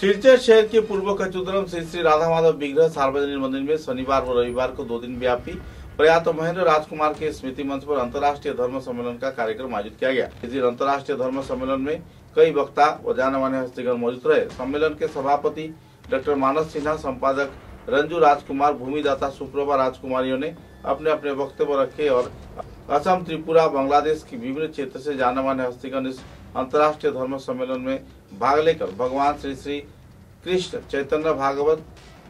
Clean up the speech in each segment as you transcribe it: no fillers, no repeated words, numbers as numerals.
सिलचर शहर के पूर्व खचुदरम श्री श्री राधा माधव विग्रह सार्वजनिक मंदिर में शनिवार व रविवार को 2 दिन व्यापी प्रयात महेंद्र राजकुमार के स्मृति मंच पर अंतर्राष्ट्रीय धर्म सम्मेलन का कार्यक्रम आयोजित किया गया। इस दिन अंतर्राष्ट्रीय धर्म सम्मेलन में कई वक्ता व जाने माने हस्तीगण मौजूद रहे। सम्मेलन के सभापति डॉक्टर मानस सिन्हा, संपादक रंजू राजकुमार, भूमिदाता सुप्रभा राजकुमारियों ने अपने अपने वक्तव्य रखे और असम, त्रिपुरा, बांग्लादेश की विभिन्न क्षेत्र से जाने माने हस्तीगण इस अंतर्राष्ट्रीय धर्म सम्मेलन में भाग लेकर भगवान श्री श्री कृष्ण चैतन्य भागवत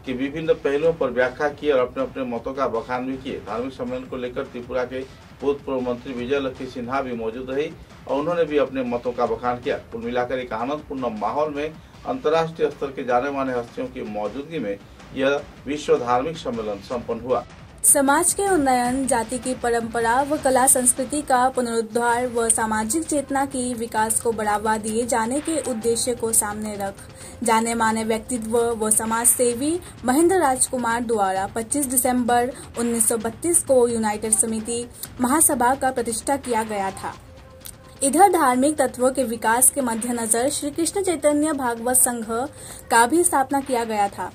के विभिन्न पहलुओं पर व्याख्या की और अपने अपने मतों का बखान भी किए। धार्मिक सम्मेलन को लेकर त्रिपुरा के भूतपूर्व मंत्री विजय लक्ष्मी सिन्हा भी मौजूद रही और उन्होंने भी अपने मतों का बखान किया। कुल मिलाकर एक आनंदपूर्ण माहौल में अंतर्राष्ट्रीय स्तर के जाने माने हस्तियों की मौजूदगी में यह विश्व धार्मिक सम्मेलन संपन्न हुआ। समाज के उन्नयन, जाति की परंपरा व कला संस्कृति का पुनरुद्धार व सामाजिक चेतना की विकास को बढ़ावा दिए जाने के उद्देश्य को सामने रख जाने माने व्यक्तित्व व समाज सेवी महेंद्र राजकुमार द्वारा 25 दिसंबर 1932 को यूनाइटेड समिति महासभा का प्रतिष्ठा किया गया था। इधर धार्मिक तत्वों के विकास के मद्देनजर श्री कृष्ण चैतन्य भागवत संघ का भी स्थापना किया गया था।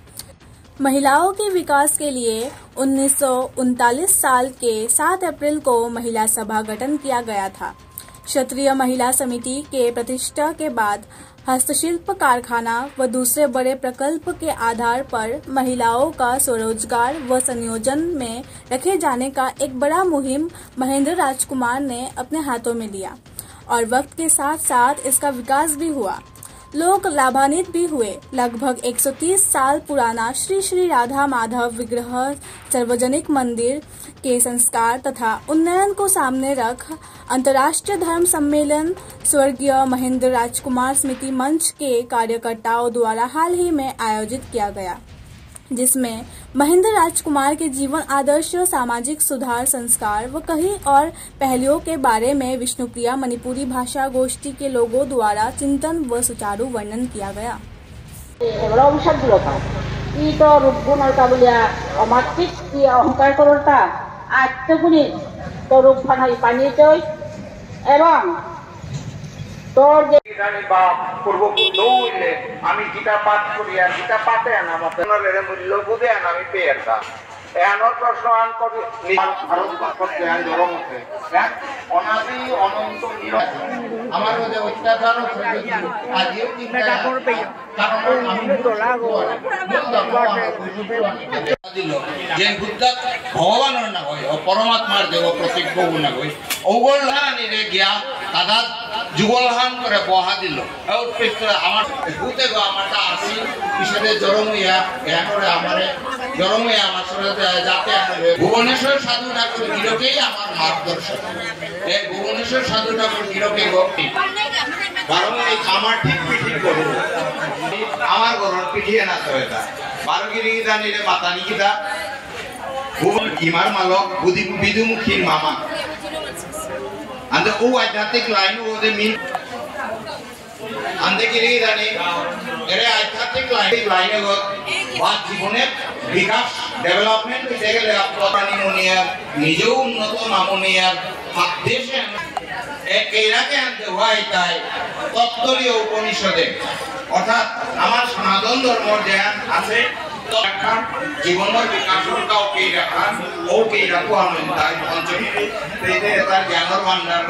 महिलाओं के विकास के लिए 1939 साल के 7 अप्रैल को महिला सभा गठन किया गया था। क्षत्रिय महिला समिति के प्रतिष्ठा के बाद हस्तशिल्प कारखाना व दूसरे बड़े प्रकल्प के आधार पर महिलाओं का स्वरोजगार व संयोजन में रखे जाने का एक बड़ा मुहिम महेंद्र राजकुमार ने अपने हाथों में लिया और वक्त के साथ साथ इसका विकास भी हुआ। लोग लाभान्वित भी हुए। लगभग 130 साल पुराना श्री श्री राधा माधव विग्रह सार्वजनिक मंदिर के संस्कार तथा उन्नयन को सामने रख अंतर्राष्ट्रीय धर्म सम्मेलन स्वर्गीय महेंद्र राजकुमार स्मृति मंच के कार्यकर्ताओं द्वारा हाल ही में आयोजित किया गया, जिसमें महेंद्र राजकुमार के जीवन आदर्श, सामाजिक सुधार, संस्कार व कई और पहलुओं के बारे में विष्णुप्रिया मणिपुरी भाषा गोष्ठी के लोगों द्वारा चिंतन व सुचारू वर्णन किया गया। তোর যে জানি বা পূর্বপুরুষ হইলে আমি গীতা পাঠ করি আর গীতা পাঠে না আপনাদের মূল্য বুঝে না আমি পেয়েরটা এমন প্রশ্ন আন করে ভারতবর্ষ জ্ঞান জরম হচ্ছে এক অনাদি অনন্ত আমার মধ্যে অত্যাচার আজিও চিন্তা করবে কারণ আমি লাগো দিল যে বুদ্ধ ভগবানের না হয় ও পরমাত্মার দেব প্রতীক বহু না হয় ওগল হানি রে গিয়া দাদা যুগলহান করে বহা দিল আমার ভূতে গো আমারটা আসি কিসের জরমইয়া এ করে আমারে জরমইয়া আমার সাথে যাতে ভুবনেশ্বর সাধু ঠাকুর গিরকেই আমার মার্গদর্শক। এই ভুবনেশ্বর সাধু ঠাকুর গিরকে ভক্তি কারণ এই আমার ঠিক পিঠি করব আমার গরণ পিঠিয়ে না তো এটা বারগিরি গীতা নিলে মাতা নিকিতা ভুবন ইমার মালক বুদ্ধি বিদুমুখীর মামা ande o adhyatmik line ode mean ande kiri dani ere adhyatmik line go ba jibone বিকাশ ডেভেলপমেন্ট হইতে গেলে আপনারা নিমোনিয়া নিজেও উন্নত মামনিয়া দেশে এইরাকে আনতে হয় তাই তত্ত্বীয় উপনিষদে অর্থাৎ আমার সনাতন ধর্মের জ্ঞান আছে জীবনের বিকাশের কাউকে রাখান ওকে রাখো আমি তাই পঞ্চমী তার জ্ঞানের ভান্ডার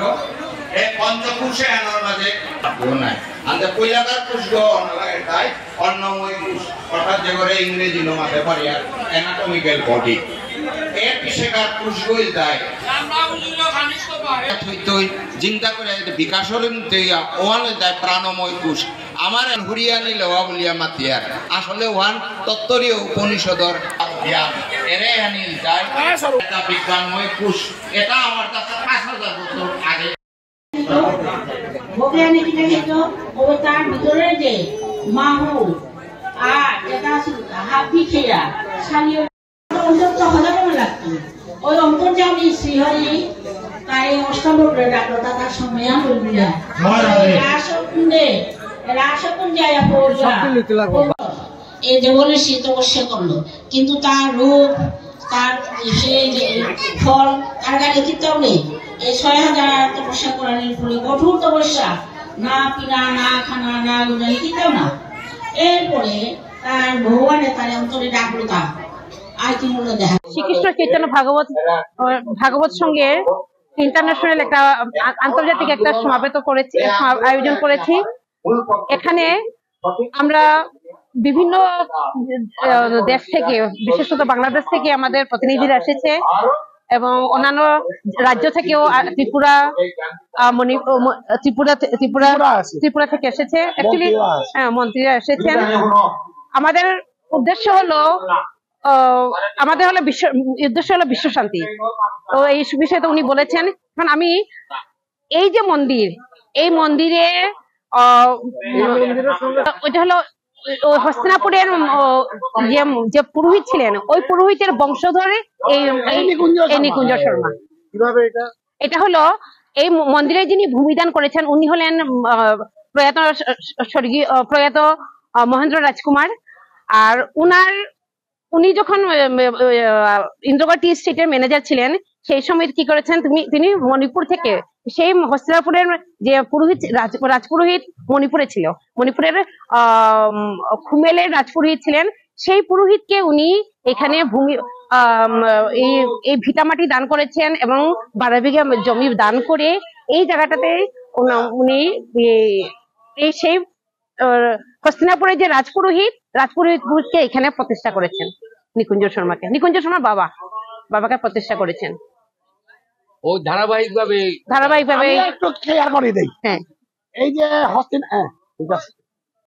এই পঞ্চকোষে আনার মাঝে নাই আন্তে পয়লাকার কোষ অনলাগে তাই অন্নময় কোষ অর্থাৎ যেগুলো ইংরেজি নামে পারি আর অ্যানাটমিক্যাল বডি এর পিছেকার কোষ গইল দেয় আমরা বুঝলো খানিস তো পারে তুই চিন্তা করে বিকাশের মধ্যে ওয়ালে দেয় প্রাণময় কোষ আমার হুরিয়ানি লওয়া বলিয়া মাতিয়ার আসলে ওয়ান তত্ত্বীয় উপনিষদর জ্ঞান এরে আনিল যায় এটা বিজ্ঞানময় কোষ এটা আমার কাছে 5000 বছর আগে বৈজ্ঞানিক জানিত ও তার ভিতরে যে মাহু আর যেটা হাফি খেয়া সালিও অন্তত হাজার লাগতো ওই অন্তর্যামী শ্রীহরি তাই অষ্টমরে ডাকলো তার সময় বলবিয়া রাসকুণ্ডে রাসকুঞ্জায়া পড়লা এই যে বলে সে তপস্যা করলো কিন্তু তার রূপ তার সেই ফল তার কাছে চিন্তাও নেই। এই 6000 তপস্যা করার ফলে কঠোর তপস্যা, না পিনা, না খানা, না গুজারি চিন্তাও না। এরপরে তার ভগবানের তার অন্তরে ডাকলতা আইতিমূল্য দেখা শ্রীকৃষ্ণ চৈতন্য ভাগবত সঙ্গে ইন্টারন্যাশনাল একটা আন্তর্জাতিক একটা সমাবেত করেছি, আয়োজন করেছি। এখানে আমরা বিভিন্ন দেশ থেকে, বিশেষত বাংলাদেশ থেকে আমাদের প্রতিনিধিরা এসেছে এবং অন্যান্য রাজ্য থেকেও ত্রিপুরা ত্রিপুরা থেকে এসেছে, অ্যাকচুয়ালি মন্ত্রীরা এসেছেন। আমাদের উদ্দেশ্য হলো বিশ্ব শান্তি। তো এই বিষয়ে তো উনি বলেছেন। এখন আমি এই যে মন্দির, এই মন্দিরে ওইটা হলো হস্তিনাপুরের যে পুরোহিত ছিলেন, ওই পুরোহিতের বংশধরে এই নিকুঞ্জ শর্মা। এটা হলো এই মন্দিরে যিনি ভূমিদান করেছেন উনি হলেন প্রয়াত মহেন্দ্র রাজকুমার। আর উনি যখন ইন্দ্রগড় টি স্টেটের ম্যানেজার ছিলেন সেই সময় কি করেছেন, তিনি মণিপুর থেকে, সেই হস্তিনাপুরের যে পুরোহিত রাজপুরোহিত মণিপুরে ছিল, মণিপুরের খুমেলের রাজপুরোহিত ছিলেন, সেই পুরোহিতকে উনি এখানে এই ভিটামাটি দান করেছেন এবং 12 বিঘা জমি দান করে এই জায়গাটাতে উনি এই সেই হস্তিনাপুরের যে রাজপুরোহিতকে এখানে প্রতিষ্ঠা করেছেন। নিকুঞ্জ শর্মার বাবাকে প্রতিষ্ঠা করেছেন। ও ধারাবাহিকভাবে একটু ক্লিয়ার করে দেই। হ্যাঁ, এই যে ঠিক আছে,